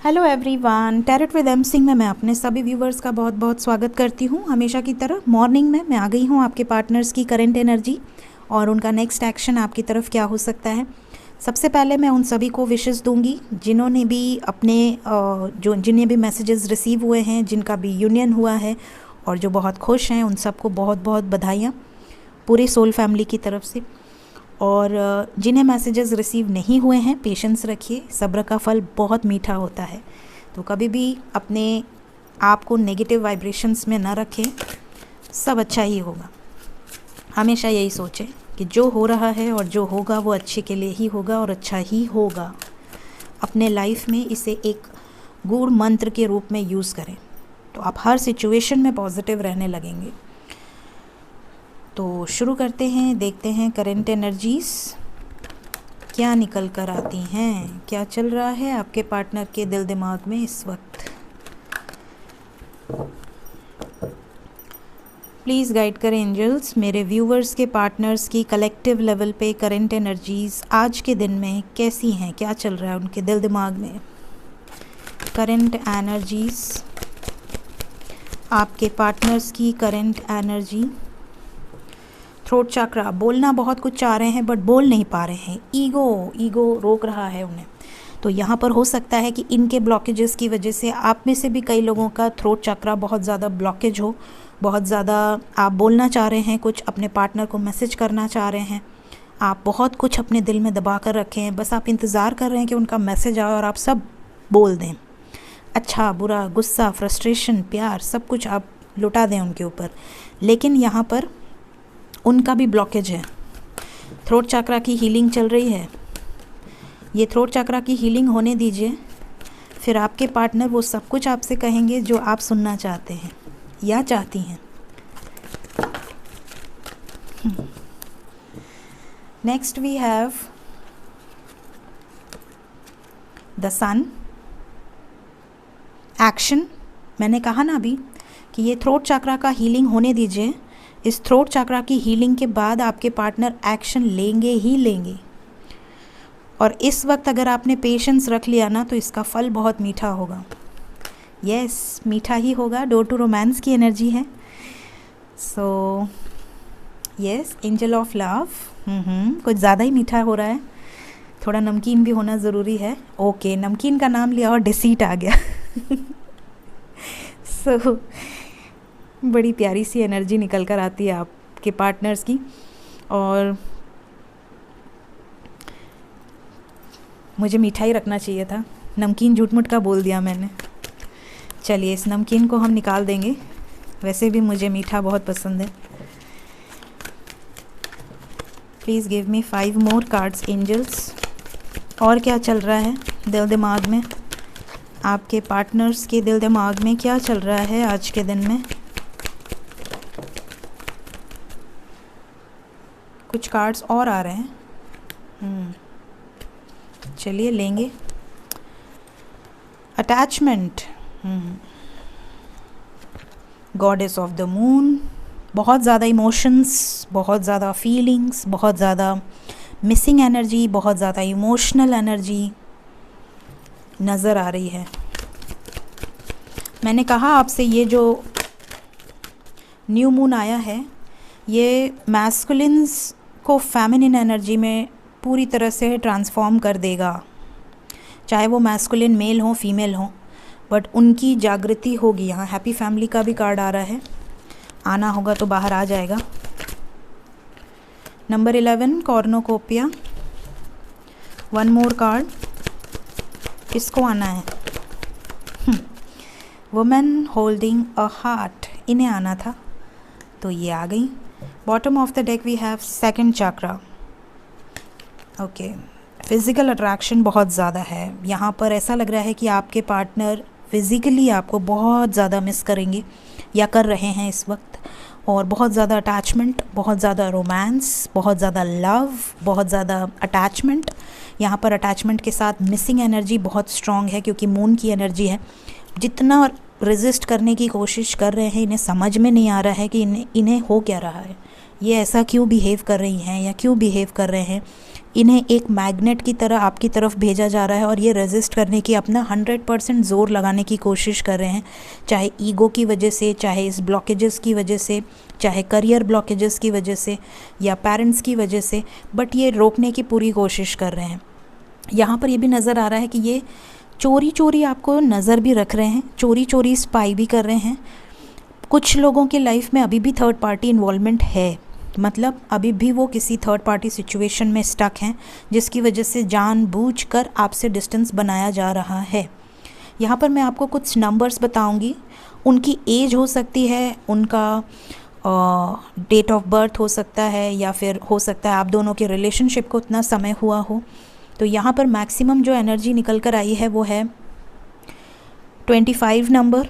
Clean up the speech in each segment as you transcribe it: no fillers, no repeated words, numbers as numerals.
Hello everyone, tarot with M Singh में मैं अपने सभी व्यूवर्स का बहुत बहुत स्वागत करती हूँ। हमेशा की तरह मॉर्निंग में मैं आ गई हूँ आपके पार्टनर्स की करंट एनर्जी और उनका नेक्स्ट एक्शन आपकी तरफ क्या हो सकता है। सबसे पहले मैं उन सभी को विशेस दूंगी जिन्होंने भी अपने जिन्हें भी मैसेजेस रिसीव हुए हैं, जिनका भी यूनियन हुआ है और जो बहुत खुश हैं, उन सबको बहुत बहुत बधाइयाँ पूरी सोल फैमिली की तरफ से। और जिन्हें मैसेजेस रिसीव नहीं हुए हैं, पेशेंस रखिए, सब्र का फल बहुत मीठा होता है। तो कभी भी अपने आप को नेगेटिव वाइब्रेशंस में ना रखें, सब अच्छा ही होगा। हमेशा यही सोचें कि जो हो रहा है और जो होगा वो अच्छे के लिए ही होगा और अच्छा ही होगा। अपने लाइफ में इसे एक गूढ़ मंत्र के रूप में यूज़ करें तो आप हर सिचुएशन में पॉजिटिव रहने लगेंगे। तो शुरू करते हैं, देखते हैं करंट एनर्जीज़ क्या निकल कर आती हैं, क्या चल रहा है आपके पार्टनर के दिल दिमाग में इस वक्त। प्लीज़ गाइड करें एंजल्स मेरे व्यूवर्स के पार्टनर्स की कलेक्टिव लेवल पे करंट एनर्जीज़ आज के दिन में कैसी हैं, क्या चल रहा है उनके दिल दिमाग में। करंट एनर्जीज़, आपके पार्टनर्स की करंट एनर्जी। थ्रोट चक्रा, बोलना बहुत कुछ चाह रहे हैं बट बोल नहीं पा रहे हैं, ईगो रोक रहा है उन्हें। तो यहाँ पर हो सकता है कि इनके ब्लॉकेजेस की वजह से आप में से भी कई लोगों का थ्रोट चक्रा बहुत ज़्यादा ब्लॉकेज हो, बहुत ज़्यादा आप बोलना चाह रहे हैं, कुछ अपने पार्टनर को मैसेज करना चाह रहे हैं, आप बहुत कुछ अपने दिल में दबा कर रखे हैं, बस आप इंतज़ार कर रहे हैं कि उनका मैसेज आए और आप सब बोल दें। अच्छा बुरा, गुस्सा, फ्रस्ट्रेशन, प्यार, सब कुछ आप लुटा दें उनके ऊपर। लेकिन यहाँ पर उनका भी ब्लॉकेज है। थ्रोट चक्रा की हीलिंग चल रही है, ये थ्रोट चक्रा की हीलिंग होने दीजिए, फिर आपके पार्टनर वो सब कुछ आपसे कहेंगे जो आप सुनना चाहते हैं या चाहती हैं। Next we have the sun. Action, मैंने कहा ना अभी कि ये थ्रोट चक्रा का हीलिंग होने दीजिए। इस थ्रोट चक्रा की हीलिंग के बाद आपके पार्टनर एक्शन लेंगे ही लेंगे। और इस वक्त अगर आपने पेशेंस रख लिया ना तो इसका फल बहुत मीठा होगा। यस, मीठा ही होगा। डोर टू रोमांस की एनर्जी है। So yes, angel of love. कुछ ज़्यादा ही मीठा हो रहा है, थोड़ा नमकीन भी होना ज़रूरी है। ओके, नमकीन का नाम लिया और डिसीट आ गया। सो बड़ी प्यारी सी एनर्जी निकल कर आती है आपके पार्टनर्स की। और मुझे मिठाई रखना चाहिए था, नमकीन झूठ मूठ का बोल दिया मैंने। चलिए, इस नमकीन को हम निकाल देंगे, वैसे भी मुझे मीठा बहुत पसंद है। Please give me 5 more cards angels. और क्या चल रहा है दिल दिमाग में, आपके पार्टनर्स के दिल दिमाग में क्या चल रहा है आज के दिन में। कुछ कार्ड्स और आ रहे हैं, चलिए लेंगे। Attachment, goddess of the moon, बहुत ज़्यादा इमोशंस, बहुत ज़्यादा फीलिंग्स, बहुत ज़्यादा मिसिंग एनर्जी, बहुत ज़्यादा इमोशनल एनर्जी नज़र आ रही है। मैंने कहा आपसे, ये जो न्यू मून आया है ये मैस्कुलिन्स को फेमिनिन एनर्जी में पूरी तरह से ट्रांसफॉर्म कर देगा। चाहे वो मैस्कुलिन मेल हो फीमेल हो, बट उनकी जागृति होगी। यहाँ हैप्पी फैमिली का भी कार्ड आ रहा है, आना होगा तो बाहर आ जाएगा। नंबर 11 कॉर्नोकोपिया। 1 मोर कार्ड, इसको आना है। वुमेन होल्डिंग अ हार्ट, इन्हें आना था तो ये आ गई। Bottom of the deck we have second chakra. Okay, physical attraction बहुत ज़्यादा है यहाँ पर। ऐसा लग रहा है कि आपके पार्टनर फिज़िकली आपको बहुत ज़्यादा मिस करेंगे या कर रहे हैं इस वक्त। और बहुत ज़्यादा अटैचमेंट, बहुत ज़्यादा रोमांस, बहुत ज़्यादा लव, बहुत ज़्यादा अटैचमेंट। यहाँ पर अटैचमेंट के साथ मिसिंग एनर्जी बहुत स्ट्रॉन्ग है क्योंकि मून की एनर्जी है। जितना रेजिस्ट करने की कोशिश कर रहे हैं, इन्हें समझ में नहीं आ रहा है कि इन्हें हो क्या रहा है, ये ऐसा क्यों बिहेव कर रही हैं या क्यों बिहेव कर रहे हैं। इन्हें एक मैग्नेट की तरह आपकी तरफ भेजा जा रहा है और ये रेजिस्ट करने की अपना 100% ज़ोर लगाने की कोशिश कर रहे हैं, चाहे ईगो की वजह से, चाहे इस ब्लॉकेजेस की वजह से, चाहे करियर ब्लॉकेजेस की वजह से या पेरेंट्स की वजह से, बट ये रोकने की पूरी कोशिश कर रहे हैं। यहाँ पर ये भी नज़र आ रहा है कि ये चोरी चोरी आपको नज़र भी रख रहे हैं, चोरी चोरी स्पाई भी कर रहे हैं। कुछ लोगों के लाइफ में अभी भी थर्ड पार्टी इन्वॉल्वमेंट है, मतलब अभी भी वो किसी थर्ड पार्टी सिचुएशन में स्टक हैं, जिसकी वजह से जानबूझकर आपसे डिस्टेंस बनाया जा रहा है। यहाँ पर मैं आपको कुछ नंबर्स बताऊंगी, उनकी एज हो सकती है, उनका डेट ऑफ बर्थ हो सकता है, या फिर हो सकता है आप दोनों के रिलेशनशिप को उतना समय हुआ हो। तो यहाँ पर मैक्सिमम जो एनर्जी निकल कर आई है वो है 25 नंबर,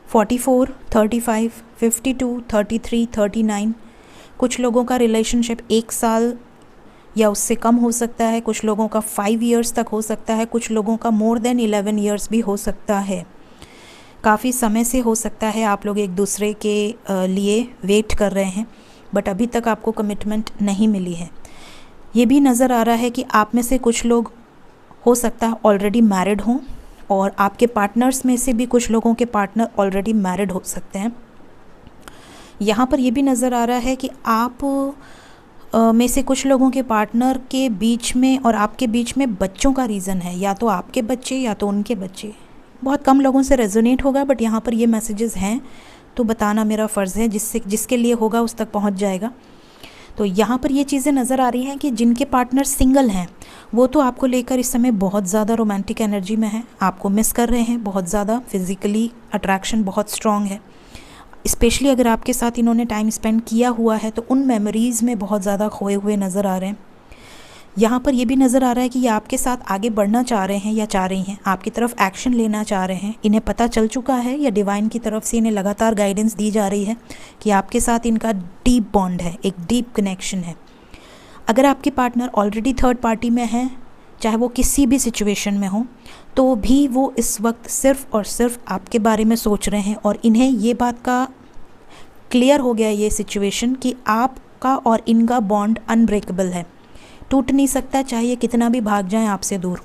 44, 35, 52, 33, 39। कुछ लोगों का रिलेशनशिप 1 साल या उससे कम हो सकता है, कुछ लोगों का 5 इयर्स तक हो सकता है, कुछ लोगों का मोर देन 11 इयर्स भी हो सकता है। काफ़ी समय से हो सकता है आप लोग एक दूसरे के लिए वेट कर रहे हैं, बट अभी तक आपको कमिटमेंट नहीं मिली है। ये भी नज़र आ रहा है कि आप में से कुछ लोग हो सकता है ऑलरेडी मैरिड हों, और आपके पार्टनर्स में से भी कुछ लोगों के पार्टनर ऑलरेडी मैरिड हो सकते हैं। यहाँ पर ये भी नज़र आ रहा है कि आप में से कुछ लोगों के पार्टनर के बीच में और आपके बीच में बच्चों का रीज़न है, या तो आपके बच्चे या तो उनके बच्चे। बहुत कम लोगों से रेजोनेट होगा, बट यहाँ पर ये मैसेजेस हैं तो बताना मेरा फ़र्ज़ है, जिसके लिए होगा उस तक पहुँच जाएगा। तो यहाँ पर ये चीज़ें नज़र आ रही हैं कि जिनके पार्टनर सिंगल हैं वो तो आपको लेकर इस समय बहुत ज़्यादा रोमांटिक एनर्जी में है, आपको मिस कर रहे हैं बहुत ज़्यादा, फिज़िकली अट्रैक्शन बहुत स्ट्रॉन्ग है। स्पेशली अगर आपके साथ इन्होंने टाइम स्पेंड किया हुआ है तो उन मेमोरीज़ में बहुत ज़्यादा खोए हुए नज़र आ रहे हैं। यहाँ पर ये भी नज़र आ रहा है कि ये आपके साथ आगे बढ़ना चाह रहे हैं या चाह रही हैं, आपकी तरफ एक्शन लेना चाह रहे हैं। इन्हें पता चल चुका है या डिवाइन की तरफ से इन्हें लगातार गाइडेंस दी जा रही है कि आपके साथ इनका डीप बॉन्ड है, एक डीप कनेक्शन है। अगर आपके पार्टनर ऑलरेडी थर्ड पार्टी में हैं, चाहे वो किसी भी सिचुएशन में हो, तो भी वो इस वक्त सिर्फ़ और सिर्फ आपके बारे में सोच रहे हैं, और इन्हें ये बात का क्लियर हो गया ये सिचुएशन कि आपका और इनका बॉन्ड अनब्रेकेबल है, टूट नहीं सकता, चाहे ये कितना भी भाग जाएं आपसे दूर।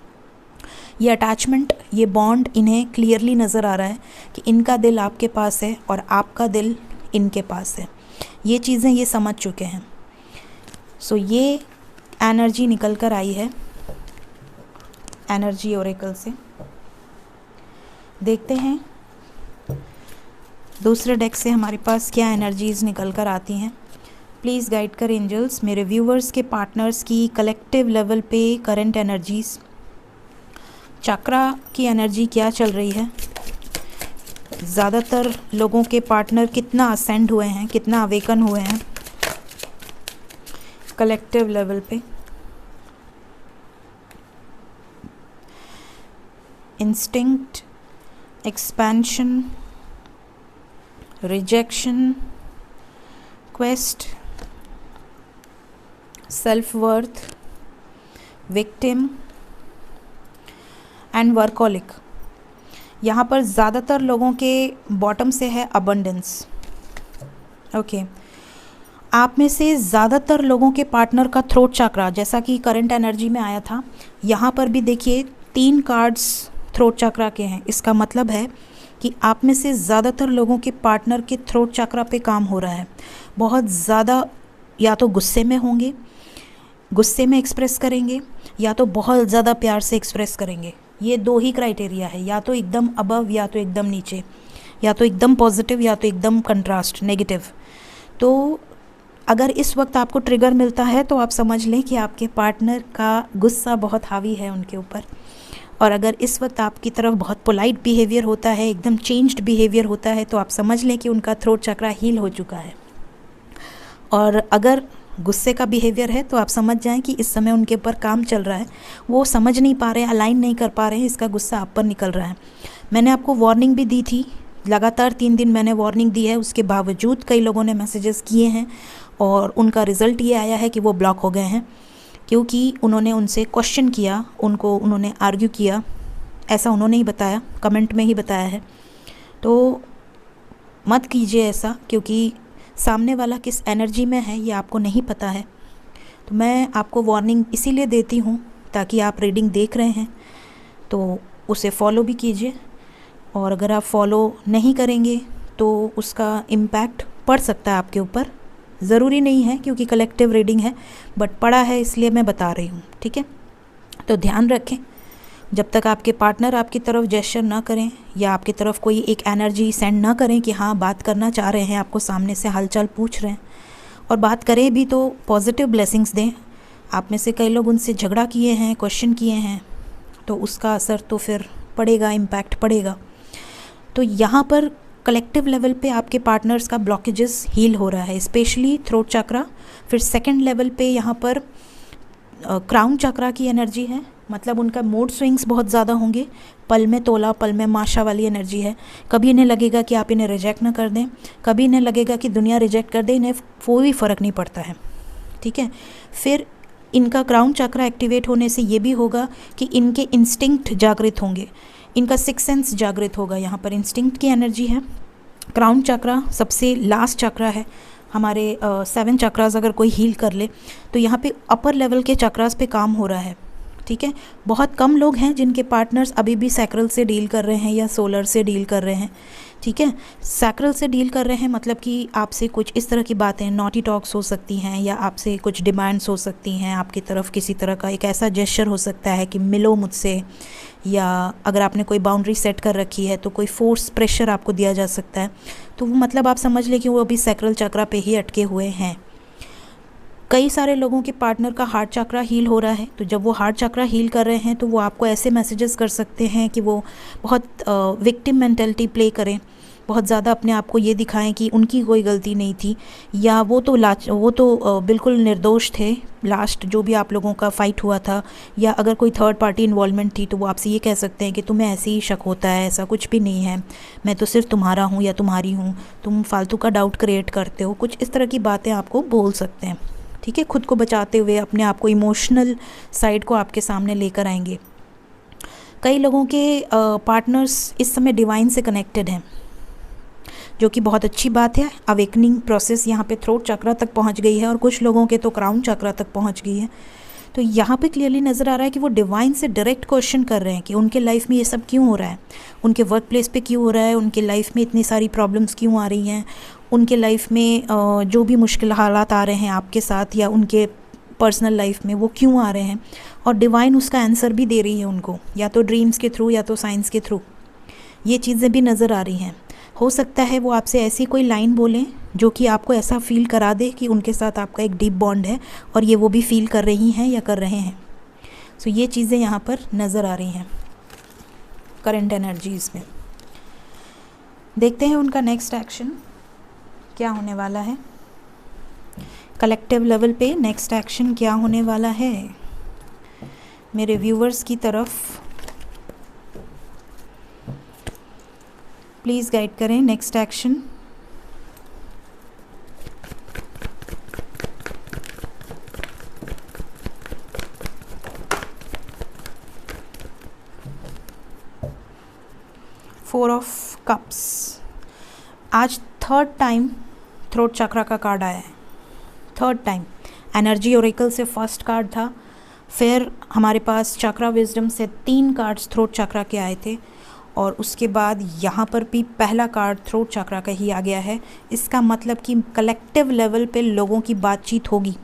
ये अटैचमेंट, ये बॉन्ड इन्हें क्लियरली नज़र आ रहा है कि इनका दिल आपके पास है और आपका दिल इनके पास है। ये चीज़ें ये समझ चुके हैं। सो ये एनर्जी निकल कर आई है एनर्जी ओरेकल से। देखते हैं दूसरे डेक से हमारे पास क्या एनर्जीज़ निकल कर आती हैं। प्लीज़ गाइड कर एंजल्स मेरे व्यूवर्स के पार्टनर्स की कलेक्टिव लेवल पे करंट एनर्जीज़, चक्रा की एनर्जी क्या चल रही है, ज़्यादातर लोगों के पार्टनर कितना असेंड हुए हैं, कितना अवेकन हुए हैं कलेक्टिव लेवल पे। Instinct, expansion, rejection, quest, self worth, victim and workaholic. यहाँ पर ज़्यादातर लोगों के बॉटम से है अबंडेंस। ओके, आप में से ज़्यादातर लोगों के पार्टनर का थ्रोट चक्रा, जैसा कि करंट एनर्जी में आया था, यहाँ पर भी देखिए 3 कार्ड्स थ्रोट चक्रा के हैं। इसका मतलब है कि आप में से ज़्यादातर लोगों के पार्टनर के थ्रोट चक्रा पे काम हो रहा है। बहुत ज़्यादा या तो गुस्से में होंगे, गुस्से में एक्सप्रेस करेंगे, या तो बहुत ज़्यादा प्यार से एक्सप्रेस करेंगे। ये 2 ही क्राइटेरिया है, या तो एकदम अबव या तो एकदम नीचे, या तो एकदम पॉजिटिव या तो एकदम कंट्रास्ट नेगेटिव। तो अगर इस वक्त आपको ट्रिगर मिलता है तो आप समझ लें कि आपके पार्टनर का गुस्सा बहुत हावी है उनके ऊपर। और अगर इस वक्त आपकी तरफ बहुत पोलाइट बिहेवियर होता है, एकदम चेंज्ड बिहेवियर होता है, तो आप समझ लें कि उनका थ्रोट चक्रा हील हो चुका है। और अगर गुस्से का बिहेवियर है तो आप समझ जाएं कि इस समय उनके ऊपर काम चल रहा है, वो समझ नहीं पा रहे हैं, अलाइन नहीं कर पा रहे हैं, इसका गुस्सा आप पर निकल रहा है। मैंने आपको वार्निंग भी दी थी, लगातार 3 दिन मैंने वार्निंग दी है, उसके बावजूद कई लोगों ने मैसेजेस किए हैं और उनका रिज़ल्ट ये आया है कि वो ब्लॉक हो गए हैं, क्योंकि उन्होंने उनसे क्वेश्चन किया, उन्होंने आर्ग्यू किया। ऐसा उन्होंने ही बताया, कमेंट में ही बताया है। तो मत कीजिए ऐसा, क्योंकि सामने वाला किस एनर्जी में है ये आपको नहीं पता है। तो मैं आपको वार्निंग इसीलिए देती हूँ ताकि आप रीडिंग देख रहे हैं तो उसे फॉलो भी कीजिए, और अगर आप फॉलो नहीं करेंगे तो उसका इम्पैक्ट पड़ सकता है आपके ऊपर। ज़रूरी नहीं है क्योंकि कलेक्टिव रीडिंग है, बट पड़ा है इसलिए मैं बता रही हूँ, ठीक है। तो ध्यान रखें, जब तक आपके पार्टनर आपकी तरफ जेस्चर ना करें या आपकी तरफ कोई एक एनर्जी सेंड ना करें कि हाँ बात करना चाह रहे हैं, आपको सामने से हालचाल पूछ रहे हैं, और बात करें भी तो पॉजिटिव ब्लेसिंग्स दें। आप में से कई लोग उनसे झगड़ा किए हैं, क्वेश्चन किए हैं, तो उसका असर तो फिर पड़ेगा, इम्पैक्ट पड़ेगा। तो यहाँ पर कलेक्टिव लेवल पे आपके पार्टनर्स का ब्लॉकेजेस हील हो रहा है, स्पेशली थ्रोट चक्रा। फिर सेकंड लेवल पे यहाँ पर क्राउन चक्रा की एनर्जी है, मतलब उनका मूड स्विंग्स बहुत ज़्यादा होंगे, पल में तोला पल में माशा वाली एनर्जी है। कभी इन्हें लगेगा कि आप इन्हें रिजेक्ट ना कर दें, कभी इन्हें लगेगा कि दुनिया रिजेक्ट कर दे, इन्हें कोई फ़र्क नहीं पड़ता है, ठीक है। फिर इनका क्राउन चक्रा एक्टिवेट होने से ये भी होगा कि इनके इंस्टिंक्ट जागृत होंगे, इनका सिक्स सेंस जागृत होगा। यहाँ पर इंस्टिंक्ट की एनर्जी है। क्राउन चक्रा सबसे लास्ट चक्रा है हमारे 7 चक्रास अगर कोई हील कर ले तो यहाँ पे अपर लेवल के चक्रास पे काम हो रहा है, ठीक है। बहुत कम लोग हैं जिनके पार्टनर्स अभी भी सैक्रल से डील कर रहे हैं या सोलर से डील कर रहे हैं, ठीक है। सैक्रल से डील कर रहे हैं मतलब कि आपसे कुछ इस तरह की बातें, नॉटी टॉक्स हो सकती हैं, या आपसे कुछ डिमांड्स हो सकती हैं, आपकी तरफ किसी तरह का एक ऐसा जेस्चर हो सकता है कि मिलो मुझसे, या अगर आपने कोई बाउंड्री सेट कर रखी है तो कोई फोर्स प्रेशर आपको दिया जा सकता है। तो वो मतलब आप समझ लें कि वो अभी सैक्रल चक्रा पे ही अटके हुए हैं। कई सारे लोगों के पार्टनर का हार्ट चक्रा हील हो रहा है, तो जब वो हार्ट चक्रा हील कर रहे हैं तो वो आपको ऐसे मैसेजेस कर सकते हैं कि वो बहुत विक्टिम मेंटालिटी प्ले करें, बहुत ज़्यादा अपने आप को ये दिखाएं कि उनकी कोई गलती नहीं थी, या वो तो बिल्कुल निर्दोष थे, लास्ट जो भी आप लोगों का फ़ाइट हुआ था, या अगर कोई थर्ड पार्टी इन्वॉल्वमेंट थी तो वो आपसे ये कह सकते हैं कि तुम्हें ऐसे ही शक होता है, ऐसा कुछ भी नहीं है, मैं तो सिर्फ तुम्हारा हूँ या तुम्हारी हूँ, तुम फालतू का डाउट क्रिएट करते हो, कुछ इस तरह की बातें आपको बोल सकते हैं, ठीक है। खुद को बचाते हुए अपने आप को इमोशनल साइड को आपके सामने लेकर आएंगे। कई लोगों के पार्टनर्स इस समय डिवाइन से कनेक्टेड हैं, जो कि बहुत अच्छी बात है। अवेकनिंग प्रोसेस यहाँ पे थ्रोट चक्रा तक पहुँच गई है, और कुछ लोगों के तो क्राउन चक्रा तक पहुँच गई है। तो यहाँ पे क्लियरली नज़र आ रहा है कि वो डिवाइन से डायरेक्ट क्वेश्चन कर रहे हैं कि उनके लाइफ में ये सब क्यों हो रहा है, उनके वर्क प्लेस पे क्यों हो रहा है, उनके लाइफ में इतनी सारी प्रॉब्लम्स क्यों आ रही हैं, उनके लाइफ में जो भी मुश्किल हालात आ रहे हैं आपके साथ या उनके पर्सनल लाइफ में, वो क्यों आ रहे हैं, और डिवाइन उसका आंसर भी दे रही है उनको, या तो ड्रीम्स के थ्रू या तो साइंस के थ्रू। ये चीज़ें भी नज़र आ रही हैं। हो सकता है वो आपसे ऐसी कोई लाइन बोलें जो कि आपको ऐसा फील करा दे कि उनके साथ आपका एक डीप बॉन्ड है, और ये वो भी फील कर रही हैं या कर रहे हैं। सो ये चीज़ें यहाँ पर नज़र आ रही हैं करंट एनर्जीज़ में। देखते हैं उनका नेक्स्ट एक्शन क्या होने वाला है। कलेक्टिव लेवल पे नेक्स्ट एक्शन क्या होने वाला है मेरे व्यूवर्स की तरफ, प्लीज़ गाइड करें next action. Four of cups, आज थर्ड टाइम थ्रोट चक्रा का कार्ड आया है, थर्ड टाइम। एनर्जी ओरेकल से फर्स्ट कार्ड था, फिर हमारे पास चक्रा विजडम से 3 कार्ड्स थ्रोट चक्रा के आए थे, और उसके बाद यहाँ पर भी पहला कार्ड थ्रोट चक्रा का ही आ गया है। इसका मतलब कि कलेक्टिव लेवल पे लोगों की बातचीत होगी,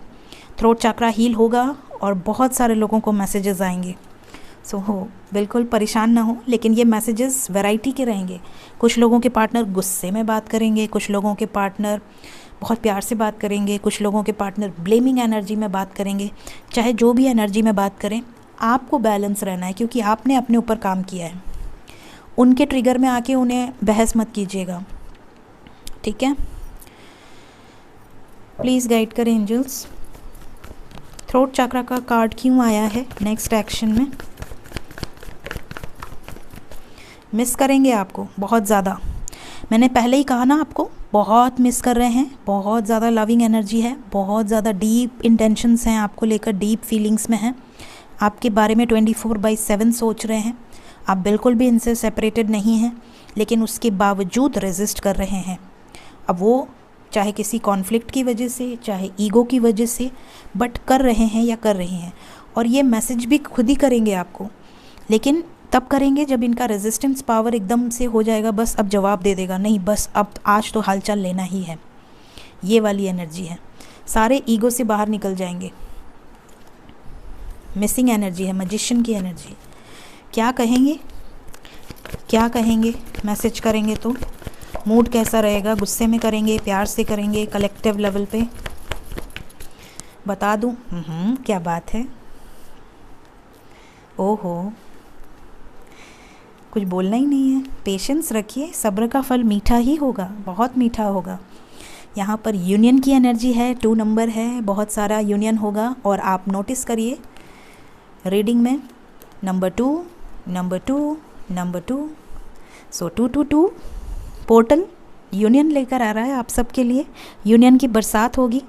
थ्रोट चक्रा हील होगा और बहुत सारे लोगों को मैसेजेस आएंगे। सो बिल्कुल परेशान ना हो, लेकिन ये मैसेजेस वैरायटी के रहेंगे। कुछ लोगों के पार्टनर गुस्से में बात करेंगे, कुछ लोगों के पार्टनर बहुत प्यार से बात करेंगे, कुछ लोगों के पार्टनर ब्लेमिंग एनर्जी में बात करेंगे। चाहे जो भी एनर्जी में बात करें, आपको बैलेंस रहना है, क्योंकि आपने अपने ऊपर काम किया है। उनके ट्रिगर में आके उन्हें बहस मत कीजिएगा, ठीक है। प्लीज़ गाइड करें एंजल्स, थ्रोट चक्रा का कार्ड क्यों आया है नेक्स्ट एक्शन में। मिस करेंगे आपको बहुत ज़्यादा, मैंने पहले ही कहा ना, आपको बहुत मिस कर रहे हैं, बहुत ज़्यादा लविंग एनर्जी है, बहुत ज़्यादा डीप इंटेंशंस हैं आपको लेकर, डीप फीलिंग्स में हैं, आपके बारे में 24/7 सोच रहे हैं। आप बिल्कुल भी इनसे सेपरेटेड नहीं हैं, लेकिन उसके बावजूद रेजिस्ट कर रहे हैं। अब वो चाहे किसी कॉन्फ्लिक्ट की वजह से, चाहे ईगो की वजह से, बट कर रहे हैं या कर रही हैं। और ये मैसेज भी खुद ही करेंगे आपको, लेकिन तब करेंगे जब इनका रेजिस्टेंस पावर एकदम से हो जाएगा, बस अब जवाब दे देगा, नहीं बस अब आज तो हालचाल लेना ही है। ये वाली एनर्जी है, सारे ईगो से बाहर निकल जाएंगे। मिसिंग एनर्जी है, मैजिशियन की एनर्जी। क्या कहेंगे, क्या कहेंगे, मैसेज करेंगे तो मूड कैसा रहेगा, गुस्से में करेंगे, प्यार से करेंगे, कलेक्टिव लेवल पे बता दूं? क्या बात है, ओहो, कुछ बोलना ही नहीं है। पेशेंस रखिए, सब्र का फल मीठा ही होगा, बहुत मीठा होगा। यहाँ पर यूनियन की एनर्जी है, 2 नंबर है, बहुत सारा यूनियन होगा। और आप नोटिस करिए रीडिंग में नंबर 2, नंबर 2, नंबर 2, सो 222 पोर्टल यूनियन लेकर आ रहा है आप सबके लिए। यूनियन की बरसात होगी,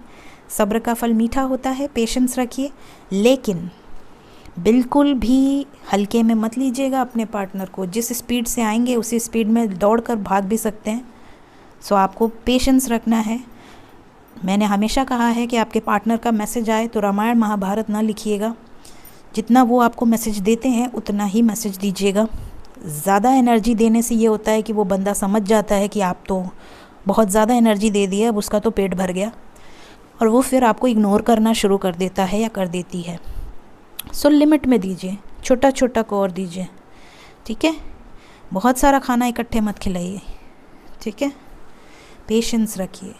सब्र का फल मीठा होता है, पेशेंस रखिए, लेकिन बिल्कुल भी हल्के में मत लीजिएगा अपने पार्टनर को। जिस स्पीड से आएंगे उसी स्पीड में दौड़कर भाग भी सकते हैं। सो आपको पेशेंस रखना है। मैंने हमेशा कहा है कि आपके पार्टनर का मैसेज आए तो रामायण महाभारत ना लिखिएगा, जितना वो आपको मैसेज देते हैं उतना ही मैसेज दीजिएगा। ज़्यादा एनर्जी देने से ये होता है कि वो बंदा समझ जाता है कि आप तो बहुत ज़्यादा एनर्जी दे दी है, अब उसका तो पेट भर गया, और वो फिर आपको इग्नोर करना शुरू कर देता है या कर देती है। सो लिमिट में दीजिए, छोटा छोटा को और दीजिए, ठीक है। बहुत सारा खाना इकट्ठे मत खिलाइए, ठीक है। पेशेंस रखिए।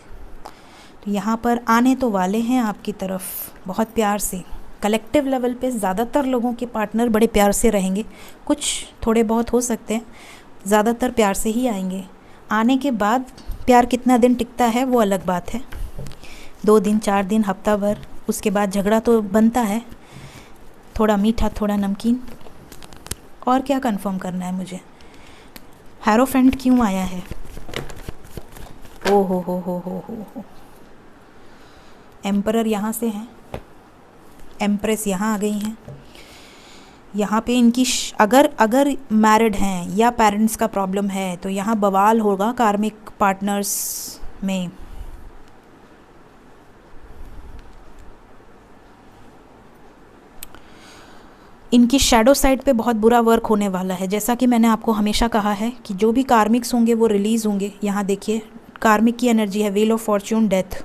तो यहाँ पर आने तो वाले हैं आपकी तरफ बहुत प्यार से। कलेक्टिव लेवल पे ज़्यादातर लोगों के पार्टनर बड़े प्यार से रहेंगे, कुछ थोड़े बहुत हो सकते हैं, ज़्यादातर प्यार से ही आएंगे। आने के बाद प्यार कितना दिन टिकता है वो अलग बात है, 2 दिन, 4 दिन, हफ्ता भर, उसके बाद झगड़ा तो बनता है, थोड़ा मीठा थोड़ा नमकीन। और क्या कंफर्म करना है मुझे? हेरोफेंट क्यों आया है? ओ हो। एम्परर यहाँ से हैं, एम्प्रेस यहाँ आ गई हैं। यहाँ पे इनकी अगर मैरिड हैं या पेरेंट्स का प्रॉब्लम है तो यहाँ बवाल होगा कार्मिक पार्टनर्स में। इनकी शैडो साइड पे बहुत बुरा वर्क होने वाला है। जैसा कि मैंने आपको हमेशा कहा है कि जो भी कार्मिक्स होंगे वो रिलीज़ होंगे। यहाँ देखिए कार्मिक की एनर्जी है, व्हील ऑफ फॉर्च्यून, डेथ,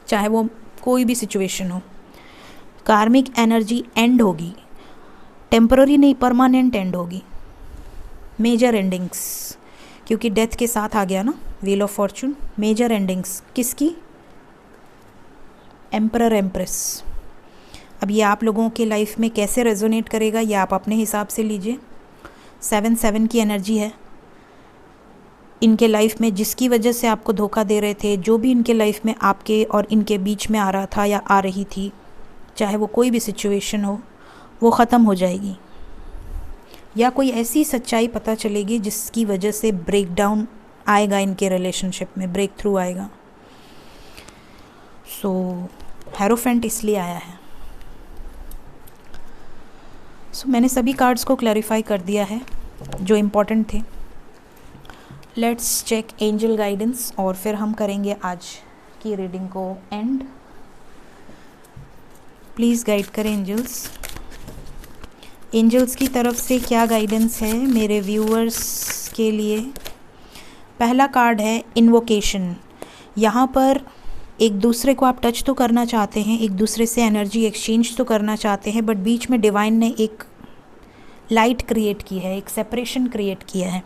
चाहे वो कोई भी सिचुएशन हो, कार्मिक एनर्जी एंड होगी, टेम्पररी नहीं परमानेंट एंड होगी, मेजर एंडिंग्स, क्योंकि डेथ के साथ आ गया ना wheel of fortune. Major endings किसकी? Emperor empress. अब ये आप लोगों के लाइफ में कैसे रेजोनेट करेगा ये आप अपने हिसाब से लीजिए। 7 की एनर्जी है इनके लाइफ में, जिसकी वजह से आपको धोखा दे रहे थे, जो भी इनके लाइफ में आपके और इनके बीच में आ रहा था या आ रही थी, चाहे वो कोई भी सिचुएशन हो, वो ख़त्म हो जाएगी, या कोई ऐसी सच्चाई पता चलेगी जिसकी वजह से ब्रेक डाउन आएगा इनके रिलेशनशिप में, ब्रेक थ्रू आएगा। सो हेरोफेंट इसलिए आया है। सो मैंने सभी कार्ड्स को क्लैरिफाई कर दिया है जो इम्पोर्टेंट थे। लेट्स चेक एंजल गाइडेंस और फिर हम करेंगे आज की रीडिंग को एंड। प्लीज़ गाइड करें एंजल्स। एंजल्स की तरफ से क्या गाइडेंस है मेरे व्यूअर्स के लिए? पहला कार्ड है इन्वोकेशन। यहाँ पर एक दूसरे को आप टच तो करना चाहते हैं, एक दूसरे से एनर्जी एक्सचेंज तो करना चाहते हैं, बट बीच में डिवाइन ने एक लाइट क्रिएट की है, एक सेपरेशन क्रिएट किया है।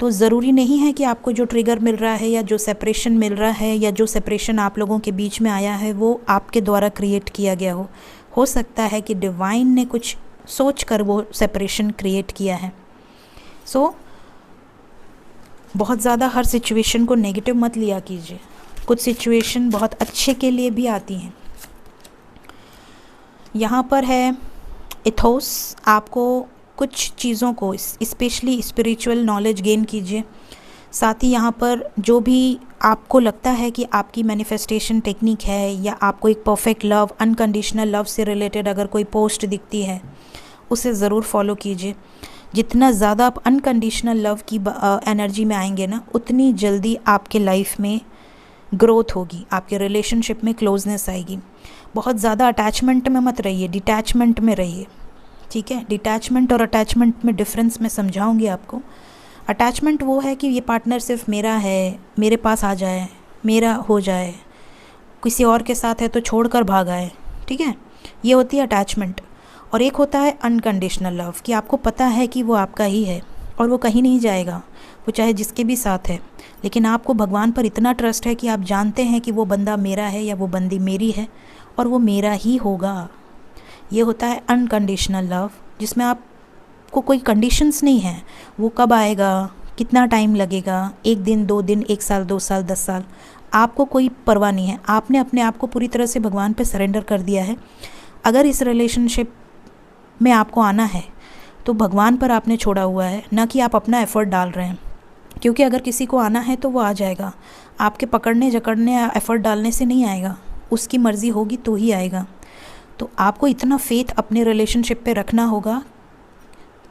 तो ज़रूरी नहीं है कि आपको जो ट्रिगर मिल रहा है या जो सेपरेशन मिल रहा है या जो सेपरेशन आप लोगों के बीच में आया है वो आपके द्वारा क्रिएट किया गया हो सकता है कि डिवाइन ने कुछ सोच कर वो सेपरेशन क्रिएट किया है। सो बहुत ज़्यादा हर सिचुएशन को नेगेटिव मत लिया कीजिए, कुछ सिचुएशन बहुत अच्छे के लिए भी आती हैं। यहाँ पर है इथोस, आपको कुछ चीज़ों को स्पेशली स्पिरिचुअल नॉलेज गेन कीजिए। साथ ही यहाँ पर जो भी आपको लगता है कि आपकी मैनिफेस्टेशन टेक्निक है या आपको एक परफेक्ट लव, अनकंडीशनल लव से रिलेटेड अगर कोई पोस्ट दिखती है उसे ज़रूर फॉलो कीजिए। जितना ज़्यादा आप अनकंडीशनल लव की एनर्जी में आएंगे ना, उतनी जल्दी आपके लाइफ में ग्रोथ होगी, आपके रिलेशनशिप में क्लोजनेस आएगी। बहुत ज़्यादा अटैचमेंट में मत रहिए, डिटैचमेंट में रहिए, ठीक है। डिटैचमेंट और अटैचमेंट में डिफरेंस मैं समझाऊंगी आपको। अटैचमेंट वो है कि ये पार्टनर सिर्फ मेरा है, मेरे पास आ जाए, मेरा हो जाए, किसी और के साथ है तो छोड़कर भाग आए, ठीक है, ये होती है अटैचमेंट। और एक होता है अनकंडीशनल लव, कि आपको पता है कि वो आपका ही है और वो कहीं नहीं जाएगा, वो चाहे जिसके भी साथ है, लेकिन आपको भगवान पर इतना ट्रस्ट है कि आप जानते हैं कि वो बंदा मेरा है या वो बंदी मेरी है और वो मेरा ही होगा। ये होता है अनकंडीशनल लव, जिसमें आपको कोई कंडीशंस नहीं है, वो कब आएगा, कितना टाइम लगेगा, 1 दिन 2 दिन, 1 साल 2 साल 10 साल, आपको कोई परवाह नहीं है। आपने अपने आप को पूरी तरह से भगवान पे सरेंडर कर दिया है। अगर इस रिलेशनशिप में आपको आना है तो भगवान पर आपने छोड़ा हुआ है, ना कि आप अपना एफ़र्ट डाल रहे हैं। क्योंकि अगर किसी को आना है तो वो आ जाएगा, आपके पकड़ने जकड़ने या एफ़र्ट डालने से नहीं आएगा, उसकी मर्ज़ी होगी तो ही आएगा। तो आपको इतना फेथ अपने रिलेशनशिप पे रखना होगा,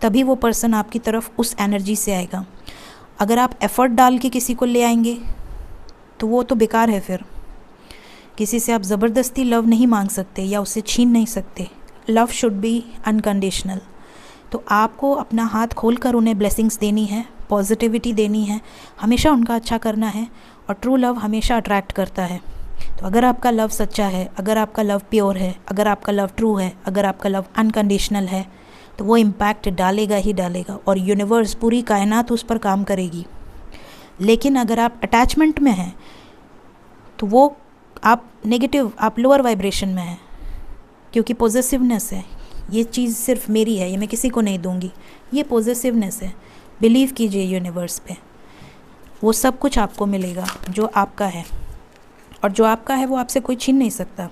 तभी वो पर्सन आपकी तरफ उस एनर्जी से आएगा। अगर आप एफ़र्ट डाल के किसी को ले आएंगे तो वो तो बेकार है। फिर किसी से आप ज़बरदस्ती लव नहीं मांग सकते या उससे छीन नहीं सकते। Love should be unconditional. तो आपको अपना हाथ खोल कर उन्हें ब्लेसिंग्स देनी है, पॉजिटिविटी देनी है, हमेशा उनका अच्छा करना है। और ट्रू लव हमेशा अट्रैक्ट करता है। तो अगर आपका लव सच्चा है, अगर आपका लव प्योर है, अगर आपका लव ट्रू है, अगर आपका लव अनकंडीशनल है, तो वो इम्पैक्ट डालेगा ही डालेगा और यूनिवर्स, पूरी कायनात उस पर काम करेगी। लेकिन अगर आप अटैचमेंट में हैं तो वो आप नेगेटिव, आप लोअर वाइब्रेशन में हैं, क्योंकि पॉजिटिवनेस है। ये चीज़ सिर्फ मेरी है, ये मैं किसी को नहीं दूंगी, ये पॉजिटिवनेस है। बिलीव कीजिए यूनिवर्स पे, वो सब कुछ आपको मिलेगा जो आपका है, और जो आपका है वो आपसे कोई छीन नहीं सकता।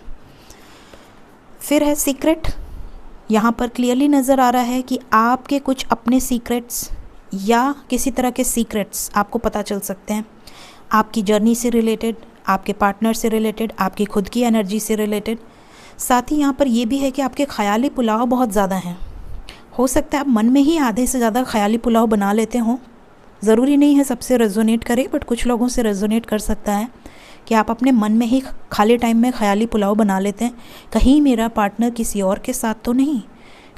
फिर है सीक्रेट। यहाँ पर क्लियरली नज़र आ रहा है कि आपके कुछ अपने सीक्रेट्स या किसी तरह के सीक्रेट्स आपको पता चल सकते हैं, आपकी जर्नी से रिलेटेड, आपके पार्टनर से रिलेटेड, आपकी खुद की एनर्जी से रिलेटेड। साथ ही यहाँ पर ये भी है कि आपके ख़याली पुलाव बहुत ज़्यादा हैं। हो सकता है आप मन में ही आधे से ज़्यादा ख़याली पुलाव बना लेते हों। ज़रूरी नहीं है सबसे रेजोनेट करे, बट कुछ लोगों से रेजोनेट कर सकता है कि आप अपने मन में ही खाली टाइम में ख़याली पुलाव बना लेते हैं। कहीं मेरा पार्टनर किसी और के साथ तो नहीं,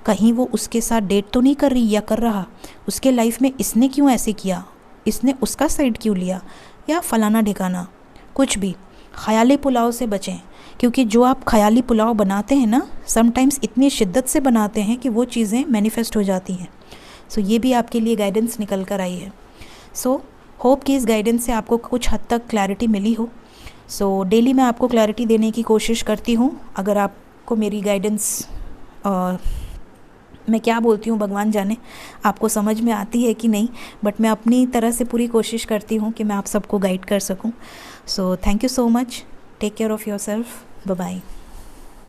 कहीं वो उसके साथ डेट तो नहीं कर रही या कर रहा, उसके लाइफ में इसने क्यों ऐसे किया, इसने उसका साइड क्यों लिया, या फलाना ठिकाना। कुछ भी ख़याली पुलाव से बचें, क्योंकि जो आप ख़याली पुलाव बनाते हैं ना, समटाइम्स इतनी शिद्दत से बनाते हैं कि वो चीज़ें मैनिफेस्ट हो जाती हैं। सो ये भी आपके लिए गाइडेंस निकल कर आई है। सो होप कि इस गाइडेंस से आपको कुछ हद तक क्लैरिटी मिली हो। सो डेली मैं आपको क्लैरिटी देने की कोशिश करती हूँ। अगर आपको मेरी गाइडेंस मैं क्या बोलती हूँ भगवान जाने आपको समझ में आती है कि नहीं, बट मैं अपनी तरह से पूरी कोशिश करती हूँ कि मैं आप सबको गाइड कर सकूँ। So thank you so much, take care of yourself, bye bye.